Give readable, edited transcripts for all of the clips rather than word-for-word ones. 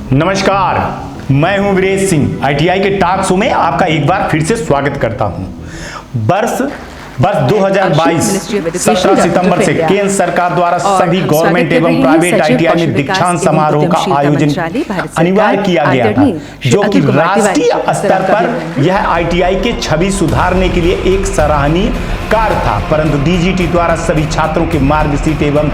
नमस्कार, मैं हूं वीरेश सिंह। आईटीआई के टॉक शो में आपका एक बार फिर से स्वागत करता हूं। वर्ष 2022 17 सितंबर से केंद्र सरकार द्वारा सभी गवर्नमेंट एवं प्राइवेट आईटीआई में दीक्षांत समारोह का आयोजन अनिवार्य किया गया था, जो कि राष्ट्रीय स्तर पर यह आईटीआई के छवि सुधारने के लिए एक सराहनीय कार्य था। परंतु डीजीटी द्वारा सभी छात्रों के मार्कशीट एवं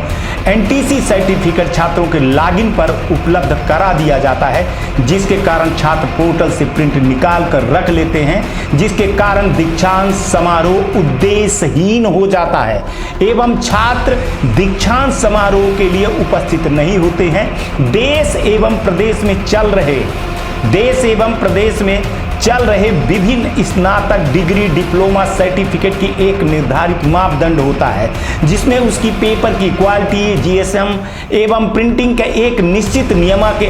एनटीसी सर्टिफिकेट छात्रों के लॉगिन पर उपलब्ध करा दिया जाता है, जिसके कारण छात्र पोर्टल से प्रिंट निकाल कर रख लेते हैं, जिसके कारण दीक्षांत समारोह उद्देश्यहीन हो जाता है एवं छात्र दीक्षांत समारोह के लिए उपस्थित नहीं होते हैं। देश एवं प्रदेश में चल रहे विभिन्न स्नातक डिग्री डिप्लोमा सर्टिफिकेट की एक निर्धारित मापदंड होता है, जिसमें उसकी पेपर की क्वालिटी, जीएसएम एवं प्रिंटिंग के एक निश्चित नियम के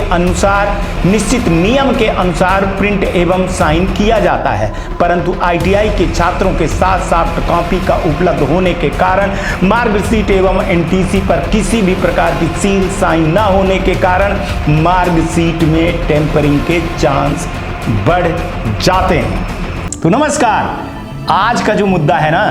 अनुसार प्रिंट एवं साइन किया जाता है। परंतु आईटीआई के छात्रों के साथ सॉफ्ट कॉपी का उपलब्ध होने के कारण मार्कशीट एवं एनटीसी पर किसी भी प्रकार की सील साइन न होने के कारण मार्कशीट में टेम्परिंग के चांस बढ़ जाते हैं। तो नमस्कार, आज का जो मुद्दा है ना,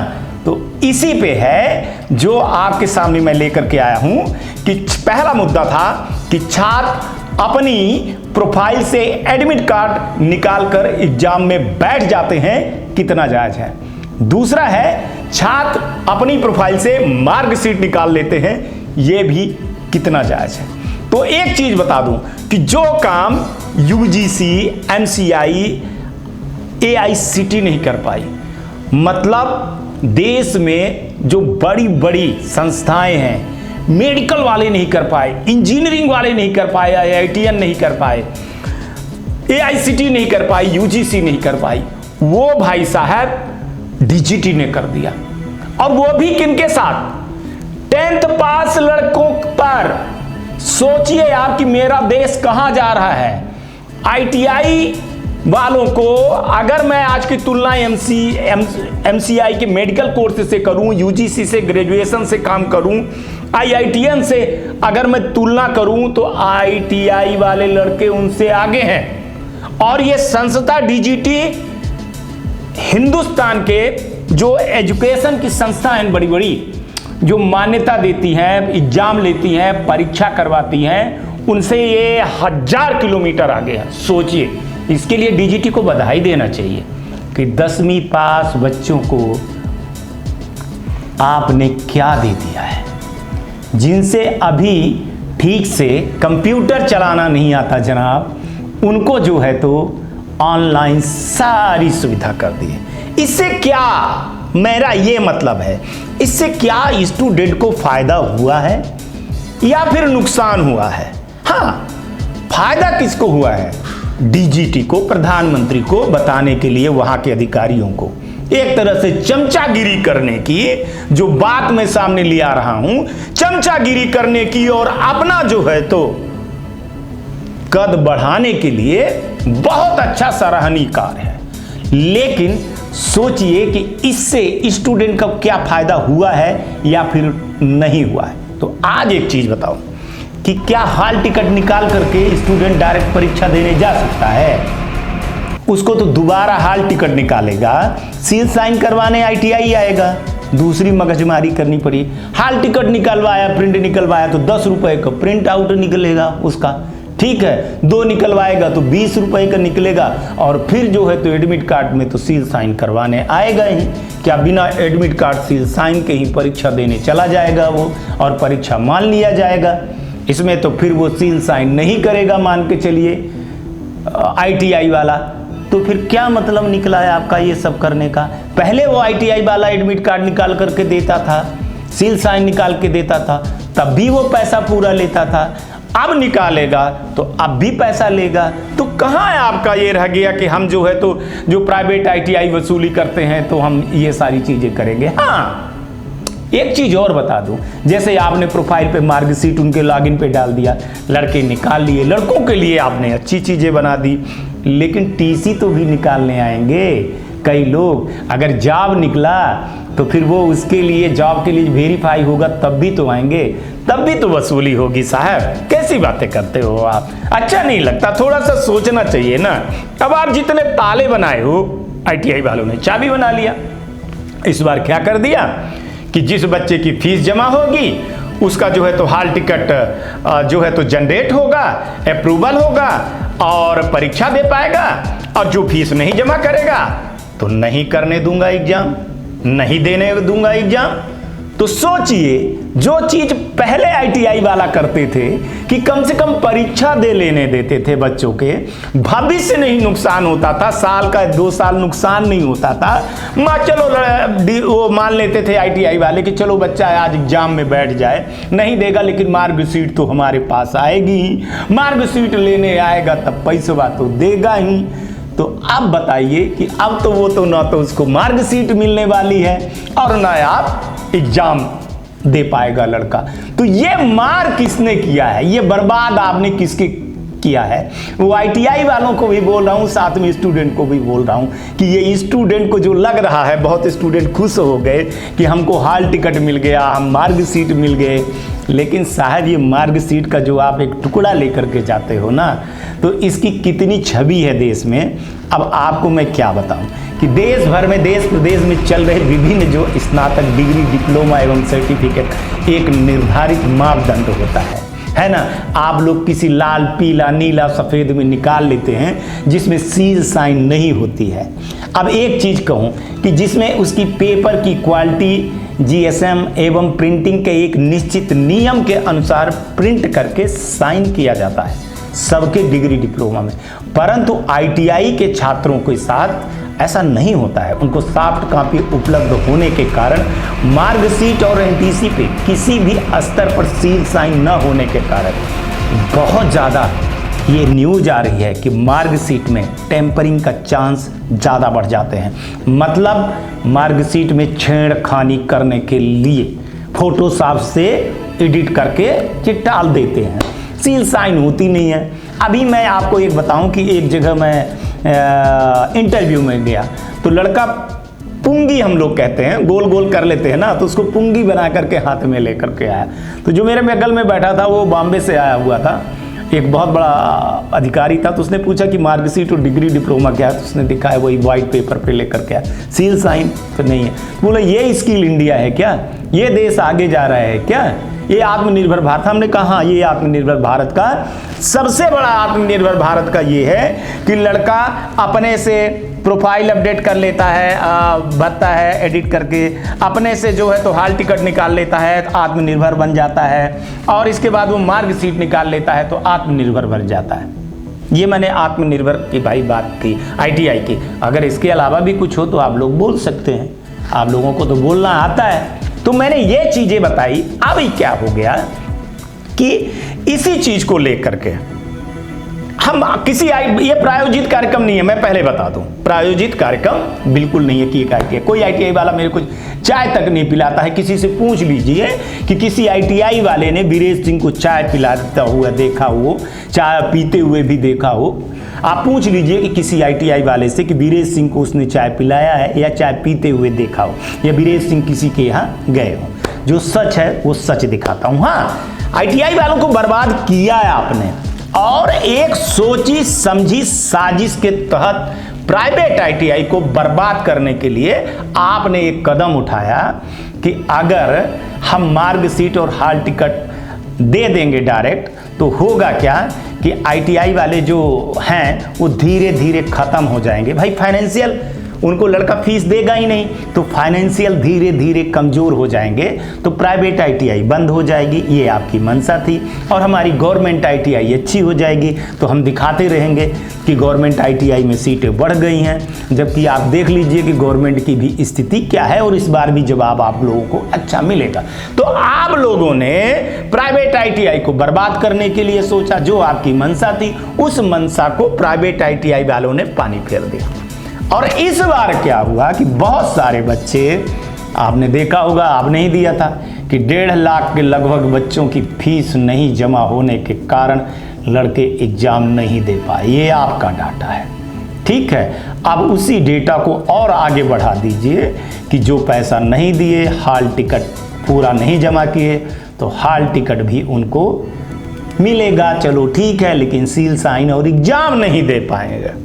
तो इसी पे है जो आपके सामने मैं लेकर के आया हूं कि पहला मुद्दा था कि छात्र अपनी प्रोफाइल से एडमिट कार्ड निकालकर एग्जाम में बैठ जाते हैं, कितना जायज है। दूसरा है छात्र अपनी प्रोफाइल से मार्कशीट निकाल लेते हैं, यह भी कितना जायज है। तो एक चीज बता दूं कि जो काम यूजीसी, एमसीआई, एआईसीटी नहीं कर पाई, मतलब देश में जो बड़ी बड़ी संस्थाएं हैं, मेडिकल वाले नहीं कर पाए, इंजीनियरिंग वाले नहीं कर पाए, आईआईटीएन नहीं कर पाए, एआईसीटी नहीं कर पाई, यूजीसी नहीं कर पाई, वो भाई साहब डीजीटी ने कर दिया। और वो भी किनके साथ? 10th पास लड़कों पर। सोचिए आप कि मेरा देश कहां जा रहा है। आईटीआई वालों को अगर मैं आज की तुलना एमसीआई के मेडिकल कोर्स से करूं, यूजीसी से ग्रेजुएशन से काम करूं, आईआईटीएन से अगर मैं तुलना करूं, तो आईटीआई वाले लड़के उनसे आगे हैं। और ये संस्था डीजीटी हिंदुस्तान के जो एजुकेशन की संस्था हैं बड़ी बड़ी, जो मान्यता देती हैं, एग्जाम लेती हैं, परीक्षा करवाती हैं, उनसे ये 1000 किलोमीटर आगे है। सोचिए, इसके लिए डीजीटी को बधाई देना चाहिए कि 10वीं पास बच्चों को आपने क्या दे दिया है। जिनसे अभी ठीक से कंप्यूटर चलाना नहीं आता जनाब, उनको जो है तो ऑनलाइन सारी सुविधा कर दी है। इससे क्या, मेरा ये मतलब है, इससे क्या स्टूडेंट को फायदा हुआ है या फिर नुकसान हुआ है? हाँ, फायदा किसको हुआ है? डीजीटी को, प्रधानमंत्री को बताने के लिए वहां के अधिकारियों को एक तरह से चमचागिरी करने की, जो बात मैं सामने ले आ रहा हूं, चमचागिरी करने की और अपना जो है तो कद बढ़ाने के लिए बहुत अच्छा सराहनीय कार्य है। लेकिन सोचिए कि इससे स्टूडेंट का क्या फायदा हुआ है या फिर नहीं हुआ है। तो आज एक चीज बताओ कि क्या हॉल टिकट निकाल करके स्टूडेंट डायरेक्ट परीक्षा देने जा सकता है? उसको तो दोबारा हॉल टिकट निकालेगा, सील साइन करवाने आईटीआई आएगा, दूसरी मगजमारी करनी पड़ी। हॉल टिकट निकलवाया, प्रिंट निकलवाया तो 10 रुपए का प्रिंट आउट निकलेगा उसका, ठीक है। 2 निकलवाएगा तो 20 रुपए का निकलेगा। और फिर जो है तो एडमिट कार्ड में तो सील साइन करवाने आएगा ही। क्या बिना एडमिट कार्ड सील साइन के ही परीक्षा देने चला जाएगा वो, और परीक्षा मान लिया जाएगा? इसमें तो फिर वो सील साइन नहीं करेगा, मान के चलिए आईटीआई वाला। तो फिर क्या मतलब निकला है आपका ये सब करने का? पहले वो आईटीआई वाला एडमिट कार्ड निकाल करके देता था, सील साइन निकाल के देता था, तब भी वो पैसा पूरा लेता था। अब निकालेगा तो अब भी पैसा लेगा। तो कहाँ है आपका ये रह गया कि हम जो है तो जो प्राइवेट आईटीआई वसूली करते हैं तो हम ये सारी चीजें करेंगे? हाँ, एक चीज और बता दूं, जैसे आपने प्रोफाइल पे मार्कशीट उनके लॉगिन पे डाल दिया, लड़के निकाल लिए, लड़कों के लिए आपने अच्छी चीजें बना दी, लेकिन टीसी तो भी निकालने आएंगे कई लोग। अगर जॉब निकला तो फिर वो उसके लिए जॉब के लिए वेरीफाई होगा तब भी तो आएंगे, तब भी तो वसूली होगी साहब। कैसी बातें करते हो आप, अच्छा नहीं लगता, थोड़ा सा सोचना चाहिए ना। अब आप जितने ताले बनाए हो ITI वालों ने चाबी बना लिया। इस बार क्या कर दिया कि जिस बच्चे की फीस जमा होगी उसका जो है तो हॉल टिकट जो है तो जनरेट होगा, अप्रूवल होगा और परीक्षा दे पाएगा, और जो फीस नहीं जमा करेगा तो नहीं करने दूंगा एग्जाम, नहीं देने दूंगा एग्जाम। तो सोचिए, जो चीज पहले ITI वाला करते थे कि कम से कम परीक्षा दे लेने देते थे बच्चों के, भविष्य नहीं नुकसान होता था, साल का 2 साल नुकसान नहीं होता था। चलो वो मान लेते थे ITI वाले कि चलो बच्चा आज एग्जाम में बैठ जाए, नहीं देगा लेकिन मार्कशीट तो हमारे पास आएगी ही, मार्कशीट लेने आएगा तब पैसा तो देगा ही। तो अब बताइए कि अब तो वो तो ना तो उसको मार्कशीट मिलने वाली है और ना आप एग्जाम दे पाएगा लड़का। तो ये मार किसने किया है, ये बर्बाद आपने किसके किया है? वो ITI वालों को भी बोल रहा हूँ, साथ में स्टूडेंट को भी बोल रहा हूँ कि ये स्टूडेंट को जो लग रहा है, बहुत स्टूडेंट खुश हो गए कि हमको हॉल टिकट मिल गया, हम मार्कशीट मिल गए, लेकिन साहब ये मार्कशीट का जो आप एक टुकड़ा लेकर के जाते हो ना, तो इसकी कितनी छवि है देश में। अब आपको मैं क्या बताऊं कि देश भर में, देश प्रदेश में चल रहे विभिन्न जो स्नातक डिग्री, डिप्लोमा एवं सर्टिफिकेट एक निर्धारित मापदंड होता है ना। आप लोग किसी लाल, पीला, नीला, सफ़ेद में निकाल लेते हैं जिसमें सील साइन नहीं होती है। अब एक चीज़ कहूँ कि जिसमें उसकी पेपर की क्वालिटी GSM एवं प्रिंटिंग के एक निश्चित नियम के अनुसार प्रिंट करके साइन किया जाता है सबके डिग्री डिप्लोमा में, परंतु ITI के छात्रों के साथ ऐसा नहीं होता है। उनको सॉफ्ट कॉपी उपलब्ध होने के कारण मार्कशीट और NTC पे किसी भी स्तर पर सील साइन न होने के कारण बहुत ज़्यादा ये न्यूज आ रही है कि मार्कशीट में टेम्परिंग का चांस ज़्यादा बढ़ जाते हैं। मतलब मार्कशीट में छेड़खानी करने के लिए फोटोशॉप से एडिट करके चिट्टाल देते हैं, सील साइन होती नहीं है। अभी मैं आपको एक बताऊं कि एक जगह मैं इंटरव्यू में गया तो लड़का पुंगी, हम लोग कहते हैं, गोल गोल कर लेते हैं ना, तो उसको पुंगी बना करके हाथ में लेकर के आया। तो जो मेरे बगल में बैठा था वो बॉम्बे से आया हुआ था, एक बहुत बड़ा अधिकारी था। तो उसने पूछा कि मार्कशीट और डिग्री डिप्लोमा क्या है, तो उसने दिखाया वही वाइट पेपर पे लेकर के आया, सील साइन तो नहीं है। बोला ये स्किल इंडिया है क्या, ये देश आगे जा रहा है क्या, ये आत्मनिर्भर भारत? हमने कहा हाँ, ये आत्मनिर्भर भारत का सबसे बड़ा आत्मनिर्भर भारत का ये है कि लड़का अपने से प्रोफाइल अपडेट कर लेता है, भरता है एडिट करके, अपने से जो है तो हॉल टिकट निकाल लेता है तो आत्मनिर्भर बन जाता है, और इसके बाद वो मार्कशीट निकाल लेता है तो आत्मनिर्भर बन जाता है। ये मैंने आत्मनिर्भर की भाई बात की ITI की। अगर इसके अलावा भी कुछ हो तो आप लोग बोल सकते हैं, आप लोगों को तो बोलना आता है। तो मैंने ये चीजें बताई। अभी क्या हो गया कि इसी चीज को लेकर के हम किसी ये प्रायोजित कार्यक्रम नहीं है, मैं पहले बता दूं, प्रायोजित कार्यक्रम बिल्कुल नहीं है कि कोई ITI वाला मेरे को चाय तक नहीं पिलाता है। किसी से पूछ लीजिए कि किसी ITI वाले ने वीरेश सिंह को चाय पिलाता हुआ देखा हो, चाय पीते हुए भी देखा हो। आप पूछ लीजिए कि किसी ITI वाले से कि वीरेश सिंह को उसने चाय पिलाया है या चाय पीते हुए देखा हो, या वीरेश सिंह किसी के यहाँ गए हो। जो सच है वो सच दिखाता हूँ। हाँ, ITI वालों को बर्बाद किया है आपने, और एक सोची समझी साजिश के तहत प्राइवेट ITI को बर्बाद करने के लिए आपने एक कदम उठाया कि अगर हम मार्कशीट और हॉल टिकट दे देंगे डायरेक्ट, तो होगा क्या कि ITI वाले जो हैं वो धीरे धीरे खत्म हो जाएंगे। भाई फाइनेंशियल, उनको लड़का फीस देगा ही नहीं तो फाइनेंशियल धीरे धीरे कमज़ोर हो जाएंगे, तो प्राइवेट ITI बंद हो जाएगी। ये आपकी मंशा थी, और हमारी गवर्नमेंट ITI अच्छी हो जाएगी तो हम दिखाते रहेंगे कि गवर्नमेंट ITI में सीटें बढ़ गई हैं। जबकि आप देख लीजिए कि गवर्नमेंट की भी स्थिति क्या है, और इस बार भी जवाब आप लोगों को अच्छा मिलेगा। तो आप लोगों ने प्राइवेट ITI को बर्बाद करने के लिए सोचा, जो आपकी मंशा थी उस मंशा को प्राइवेट ITI वालों ने पानी फेर दिया। और इस बार क्या हुआ कि बहुत सारे बच्चे, आपने देखा होगा, आपने ही दिया था कि 1.5 लाख के लगभग बच्चों की फीस नहीं जमा होने के कारण लड़के एग्जाम नहीं दे पाए। ये आपका डाटा है, ठीक है, अब उसी डेटा को और आगे बढ़ा दीजिए कि जो पैसा नहीं दिए, हॉल टिकट पूरा नहीं जमा किए, तो हॉल टिकट भी उनको मिलेगा। चलो ठीक है, लेकिन सील साइन और एग्जाम नहीं दे पाएंगे।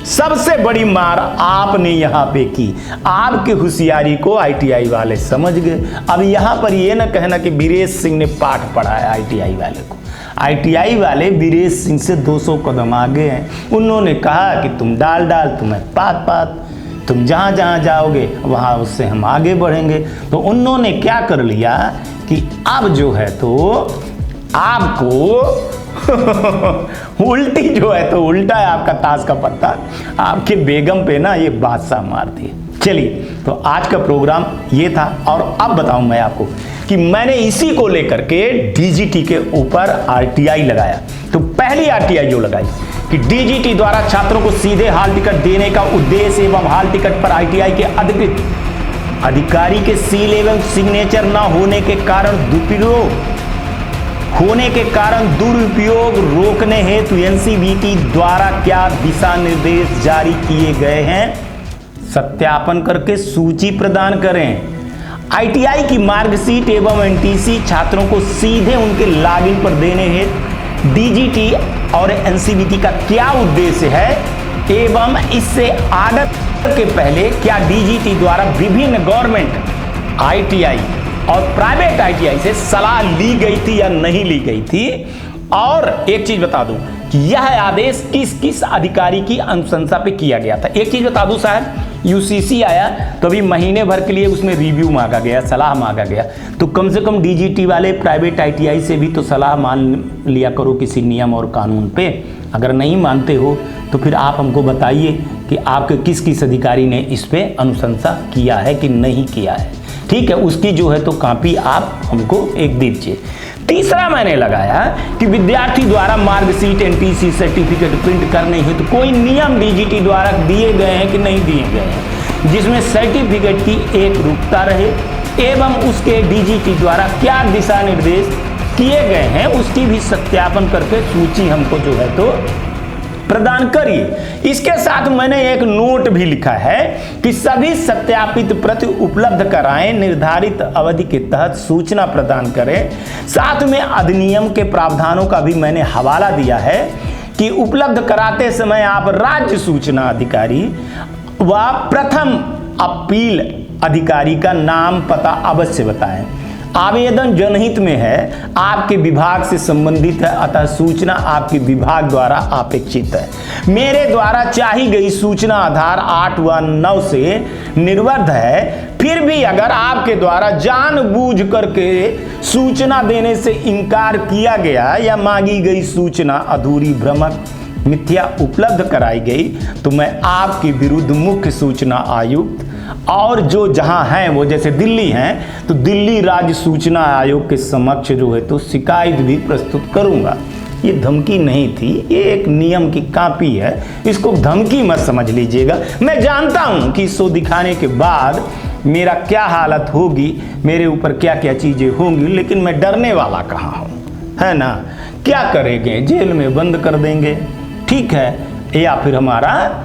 सबसे बड़ी मार आपने यहाँ पे की, आपकी होशियारी को आईटीआई वाले समझ गए। अब यहाँ पर ये ना कहना कि वीरेश सिंह ने पाठ पढ़ाया आईटीआई वाले को। आईटीआई वाले वीरेश सिंह से 200 कदम आगे हैं। उन्होंने कहा कि तुम डाल तुम्हें पात, तुम जहाँ जहाँ जाओगे वहाँ उससे हम आगे बढ़ेंगे। तो उन्होंने क्या कर लिया कि अब जो है तो आपको उल्टी जो है तो उल्टा है आपका ताश का पत्ता, आपके बेगम पे ना ये बादशाह मार दिए। चलिए, तो आज का प्रोग्राम ये था। और अब बताऊं मैं आपको कि मैंने इसी को लेकर के डीजीटी के ऊपर आरटीआई लगाया। तो पहली आरटीआई जो लगाई कि डीजीटी द्वारा छात्रों को सीधे हॉल टिकट देने का उद्देश्य एवं हॉल टिकट पर आईटीआई के अधिकृत अधिकारी के सील एवं सिग्नेचर न होने के कारण दुरुपयोग रोकने हेतु एनसीवीटी द्वारा क्या दिशा निर्देश जारी किए गए हैं, सत्यापन करके सूची प्रदान करें। आईटीआई की मार्कशीट एवं एनटीसी छात्रों को सीधे उनके लॉगिन पर देने हेतु डीजीटी और एनसीवीटी का क्या उद्देश्य है एवं इससे आगे के पहले क्या डीजीटी द्वारा विभिन्न गवर्नमेंट आईटीआई और प्राइवेट आईटीआई से सलाह ली गई थी या नहीं ली गई थी। और एक चीज बता दूं कि यह आदेश किस किस अधिकारी की अनुशंसा पे किया गया था। एक चीज बता दूं साहब, यूसीसी आया तो अभी महीने भर के लिए उसमें रिव्यू मांगा गया, सलाह मांगा गया। तो कम से कम डीजीटी वाले प्राइवेट आईटीआई से भी तो सलाह मान लिया करो किसी नियम और कानून पे। अगर नहीं मानते हो तो फिर आप हमको बताइए कि आपके किस किस अधिकारी ने इस पे अनुशंसा किया है कि नहीं किया है। ठीक है, उसकी जो है तो कॉपी आप हमको एक दीजिए। तीसरा मैंने लगाया कि विद्यार्थी द्वारा मार्कशीट एनटीसी सर्टिफिकेट प्रिंट करने हेतु तो कोई नियम डीजीटी द्वारा दिए गए हैं कि नहीं दिए गए हैं, जिसमें सर्टिफिकेट की एक रूपता रहे एवं उसके डीजीटी द्वारा क्या दिशा निर्देश किए गए हैं उसकी भी सत्यापन करके सूची हमको जो है तो प्रदान करिए। इसके साथ मैंने एक नोट भी लिखा है कि सभी सत्यापित प्रति उपलब्ध कराएं, निर्धारित अवधि के तहत सूचना प्रदान करें। साथ में अधिनियम के प्रावधानों का भी मैंने हवाला दिया है कि उपलब्ध कराते समय आप राज्य सूचना अधिकारी व प्रथम अपील अधिकारी का नाम पता अवश्य बताएं। आवेदन जनहित में है, आपके विभाग से संबंधित है, अतः सूचना आपके विभाग द्वारा अपेक्षित है। मेरे द्वारा चाही गई सूचना आधार 8 व 9 से निर्बद्ध है। फिर भी अगर आपके द्वारा जानबूझ करके सूचना देने से इनकार किया गया या मांगी गई सूचना अधूरी, भ्रामक, मिथ्या उपलब्ध कराई गई तो मैं आपके विरुद्ध मुख्य सूचना आयुक्त और जो जहां हैं वो जैसे दिल्ली हैं तो दिल्ली राज्य सूचना आयोग के समक्ष जो है तो शिकायत भी प्रस्तुत करूंगा। ये धमकी नहीं थी, ये एक नियम की कॉपी है, इसको धमकी मत समझ लीजिएगा। मैं जानता हूं कि इसको दिखाने के बाद मेरा क्या हालत होगी, मेरे ऊपर क्या क्या चीजें होंगी, लेकिन मैं डरने वाला कहाँ हूं, है ना। क्या करेंगे, जेल में बंद कर देंगे, ठीक है, या फिर हमारा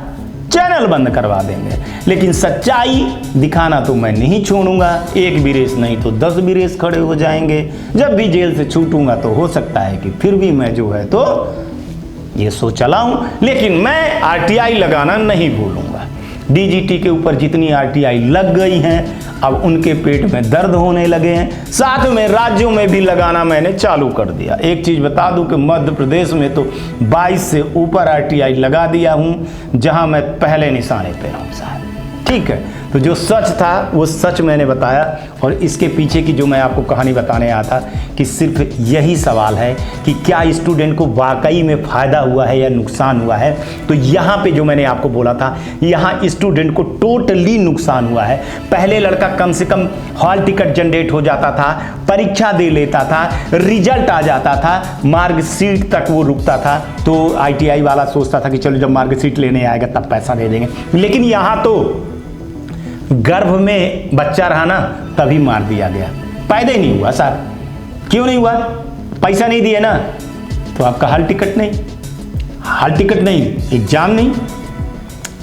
चैनल बंद करवा देंगे, लेकिन सच्चाई दिखाना तो मैं नहीं छोड़ूंगा। एक वीरेश नहीं तो 10 वीरेश खड़े हो जाएंगे। जब भी जेल से छूटूंगा तो हो सकता है कि फिर भी मैं जो है तो ये सो चलाऊं, लेकिन मैं आरटीआई लगाना नहीं भूलूंगा। डीजीटी के ऊपर जितनी आरटीआई लग गई हैं अब उनके पेट में दर्द होने लगे हैं, साथ में राज्यों में भी लगाना मैंने चालू कर दिया। एक चीज बता दूं कि मध्य प्रदेश में तो 22 से ऊपर आरटीआई लगा दिया हूं, जहां मैं पहले निशाने पे हूं साहब। ठीक है, तो जो सच था वो सच मैंने बताया, और इसके पीछे की जो मैं आपको कहानी बताने आया था कि सिर्फ यही सवाल है कि क्या स्टूडेंट को वाकई में फ़ायदा हुआ है या नुकसान हुआ है। तो यहाँ पे जो मैंने आपको बोला था, यहाँ स्टूडेंट को टोटली नुकसान हुआ है। पहले लड़का कम से कम हॉल टिकट जनरेट हो जाता था, परीक्षा दे लेता था, रिजल्ट आ जाता था, मार्कशीट तक वो रुकता था, तो आईटीआई वाला सोचता था कि चलो जब मार्कशीट लेने आएगा तब पैसा दे देंगे। लेकिन यहाँ तो गर्भ में बच्चा रहा ना तभी मार दिया गया, पैदा ही नहीं हुआ साहब। क्यों नहीं हुआ? पैसा नहीं दिए ना, तो आपका हॉल टिकट नहीं, एग्जाम नहीं,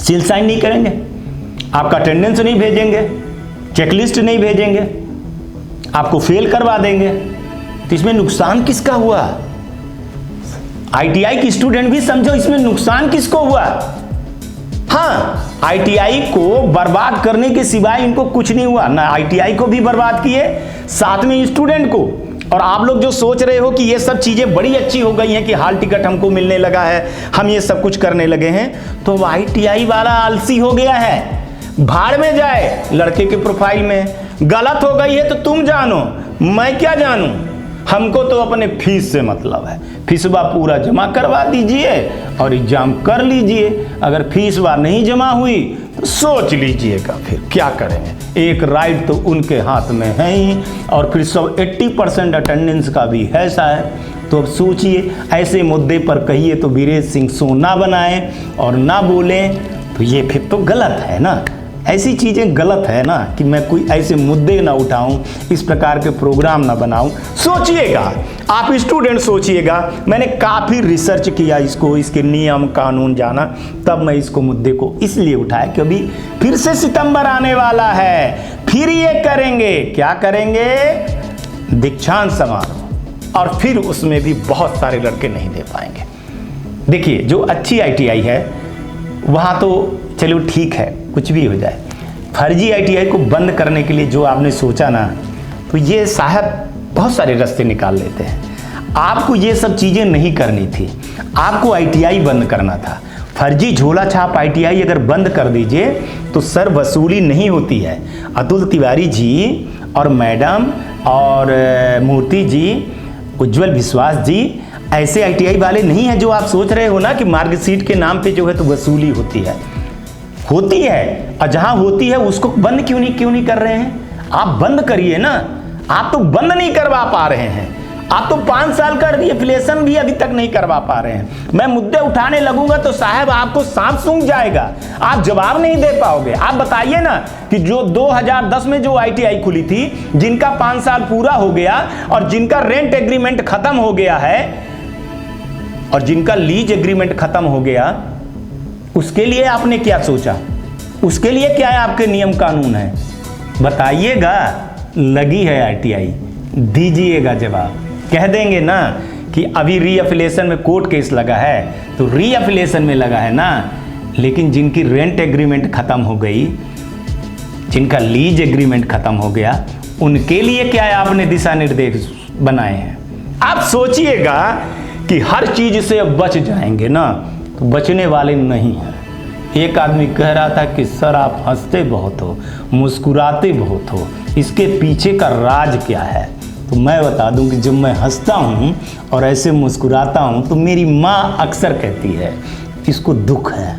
सील साइन नहीं करेंगे, आपका अटेंडेंस नहीं भेजेंगे, चेकलिस्ट नहीं भेजेंगे, आपको फेल करवा देंगे। तो इसमें नुकसान किसका हुआ? आईटीआई की स्टूडेंट भी समझो इसमें नुकसान किसको हुआ। हाँ, आईटीआई को बर्बाद करने के सिवाय इनको कुछ नहीं हुआ, ना आईटीआई को भी बर्बाद किए, साथ में स्टूडेंट को। और आप लोग जो सोच रहे हो कि ये सब चीजें बड़ी अच्छी हो गई हैं कि हाल टिकट हमको मिलने लगा है, हम ये सब कुछ करने लगे हैं, तो आईटीआई वाला आलसी हो गया है। भाड़ में जाए, लड़के के प्रोफाइल में गलत हो गई है तो तुम जानो, मैं क्या जानूं। हमको तो अपने फीस से मतलब है, फीसवा पूरा जमा करवा दीजिए और एग्जाम कर लीजिए। अगर फीसवा नहीं जमा हुई तो सोच लीजिएगा फिर क्या करेंगे। एक राइट तो उनके हाथ में है ही, और फिर सब 80% अटेंडेंस का भी है शायद। तो अब सोचिए, ऐसे मुद्दे पर कहिए तो वीरेश सिंह सोना बनाए और ना बोले, तो ये फिर तो गलत है ना। ऐसी चीज़ें गलत है ना कि मैं कोई ऐसे मुद्दे ना उठाऊं, इस प्रकार के प्रोग्राम ना बनाऊं। सोचिएगा, आप स्टूडेंट सोचिएगा। मैंने काफ़ी रिसर्च किया इसको, इसके नियम कानून जाना, तब मैं इसको मुद्दे को इसलिए उठाया कि अभी फिर से सितंबर आने वाला है, फिर ये करेंगे, क्या करेंगे, दीक्षांत समारोह, और फिर उसमें भी बहुत सारे लड़के नहीं दे पाएंगे। देखिए, जो अच्छी आईटीआई है वहाँ तो चलो ठीक है, कुछ भी हो जाए। फर्जी आईटीआई को बंद करने के लिए जो आपने सोचा ना, तो ये साहब बहुत सारे रास्ते निकाल लेते हैं। आपको ये सब चीज़ें नहीं करनी थी, आपको आईटीआई बंद करना था। फर्जी झोला छाप आईटीआई अगर बंद कर दीजिए तो सर वसूली नहीं होती है। अतुल तिवारी जी और मैडम और मूर्ति जी, उज्जवल विश्वास जी ऐसे आईटीआई वाले नहीं हैं जो आप सोच रहे हो ना कि मार्कशीट के नाम पे जो है तो वसूली होती है। होती है, और जहां होती है उसको बंद क्यों नहीं कर रहे हैं? आप बंद करिए ना। आप तो बंद नहीं करवा पा रहे हैं, आप तो 5 साल का रिएफिलिएशन भी अभी तक नहीं करवा पा रहे हैं। मैं मुद्दे उठाने लगूंगा तो साहब आपको सांप सूंघ जाएगा, आप जवाब नहीं दे पाओगे। आप बताइए ना कि जो 2010 में जो आईटीआई खुली थी, जिनका 5 साल पूरा हो गया और जिनका रेंट एग्रीमेंट खत्म हो गया है और जिनका लीज एग्रीमेंट खत्म हो गया, उसके लिए आपने क्या सोचा? उसके लिए क्या है आपके नियम कानून है? बताइएगा। लगी है आईटीआई, दीजिएगा जवाब। कह देंगे ना कि अभी रीअफिलिएशन में कोर्ट केस लगा है, तो रीअफिलिएशन में लगा है ना, लेकिन जिनकी रेंट एग्रीमेंट खत्म हो गई, जिनका लीज एग्रीमेंट खत्म हो गया, उनके लिए क्या है आपने दिशा निर्देश बनाए हैं? आप सोचिएगा कि हर चीज से बच जाएंगे ना, तो बचने वाले नहीं हैं। एक आदमी कह रहा था कि सर आप हंसते बहुत हो, मुस्कुराते बहुत हो, इसके पीछे का राज क्या है? तो मैं बता दूं कि जब मैं हंसता हूं और ऐसे मुस्कुराता हूं तो मेरी माँ अक्सर कहती है इसको दुख है,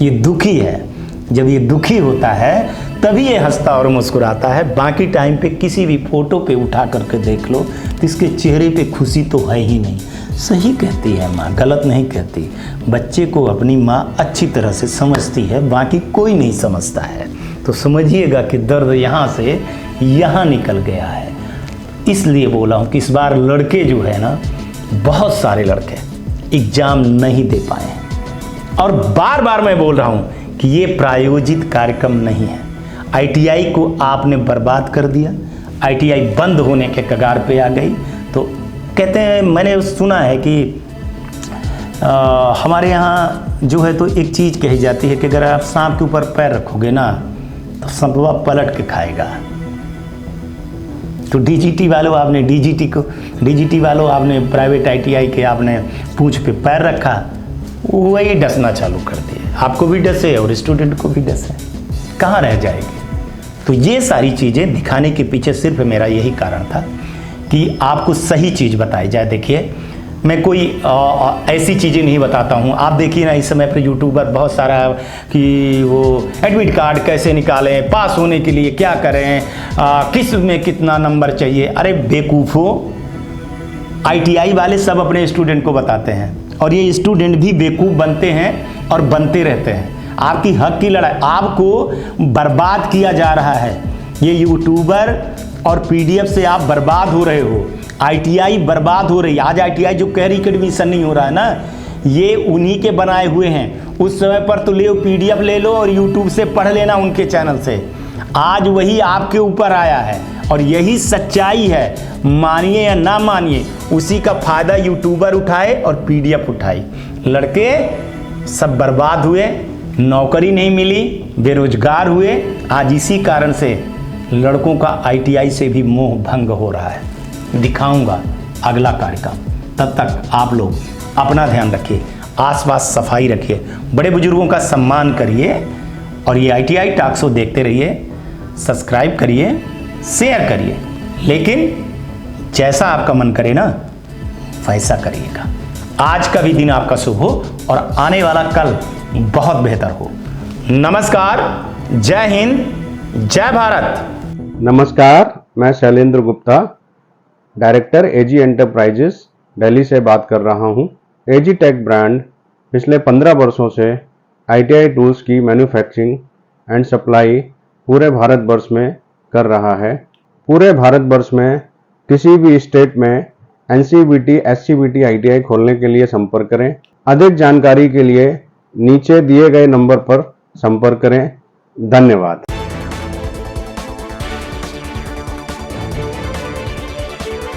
ये दुखी है। जब ये दुखी होता है तभी ये हंसता और मुस्कुराता है। बाकी टाइम पे किसी भी फोटो पे उठा करके देख लो तो इसके चेहरे पे खुशी तो है ही नहीं। सही कहती है माँ, गलत नहीं कहती। बच्चे को अपनी माँ अच्छी तरह से समझती है, बाकी कोई नहीं समझता है। तो समझिएगा कि दर्द यहाँ से यहाँ निकल गया है। इसलिए बोला हूँ कि इस बार लड़के जो है ना, बहुत सारे लड़के एग्जाम नहीं दे पाए। और बार बार मैं बोल रहा हूँ कि ये प्रायोजित कार्यक्रम नहीं है। आईटीआई को आपने बर्बाद कर दिया, आईटीआई बंद होने के कगार पे आ गई। तो कहते हैं, मैंने सुना है कि हमारे यहाँ जो है तो एक चीज़ कही जाती है कि अगर आप सांप के ऊपर पैर रखोगे ना तो सांपवा पलट के खाएगा। तो डीजीटी वालों आपने प्राइवेट आईटीआई के आपने पूंछ पे पैर रखा, वही डसना चालू कर दिए। आपको भी डसे और स्टूडेंट को भी डसे, कहाँ रह जाएगी? तो ये सारी चीज़ें दिखाने के पीछे सिर्फ मेरा यही कारण था कि आपको सही चीज़ बताई जाए। देखिए, मैं कोई ऐसी चीज़ें नहीं बताता हूँ। आप देखिए ना, इस समय पर यूट्यूबर बहुत सारा कि वो एडमिट कार्ड कैसे निकालें, पास होने के लिए क्या करें, किस में कितना नंबर चाहिए। अरे बेवकूफ़ो, आईटीआई वाले सब अपने स्टूडेंट को बताते हैं और ये स्टूडेंट भी बेवकूफ़ बनते हैं और बनते रहते हैं। आपकी हक की लड़ाई, आपको बर्बाद किया जा रहा है। ये यूट्यूबर और पीडीएफ से आप बर्बाद हो रहे हो। आईटीआई बर्बाद हो रही है। आज आईटीआई जो कह रही कि एडमिशन नहीं हो रहा है ना, ये उन्हीं के बनाए हुए हैं। उस समय पर तो ले PDF ले लो और YouTube से पढ़ लेना उनके चैनल से। आज वही आपके ऊपर आया है और यही सच्चाई है, मानिए या ना मानिए, उसी का फायदा यूट्यूबर उठाए और PDF उठाई। लड़के सब बर्बाद हुए, नौकरी नहीं मिली, बेरोजगार हुए। आज इसी कारण से लड़कों का ITI से भी मोह भंग हो रहा है। दिखाऊंगा अगला कार्यक्रम। तब तक आप लोग अपना ध्यान रखिए, आसपास सफाई रखिए, बड़े बुजुर्गों का सम्मान करिए और ये ITI टॉक शो देखते रहिए। सब्सक्राइब करिए, शेयर करिए, लेकिन जैसा आपका मन करे ना वैसा करिएगा। आज का भी दिन आपका शुभ हो और आने वाला कल बहुत बेहतर हो। नमस्कार, जय हिंद, जय भारत। नमस्कार, मैं Shailendra Gupta, director AG enterprises Delhi से बात कर रहा हूं। AG टेक ब्रांड पिछले 15 वर्षों से ITI टूल्स की मैन्युफैक्चरिंग एंड सप्लाई पूरे भारतवर्ष में कर रहा है। पूरे भारतवर्ष में किसी भी स्टेट में NCVT, SCVT ITI खोलने के लिए संपर्क करें। अधिक जानकारी के लिए नीचे दिए गए नंबर पर संपर्क करें। धन्यवाद।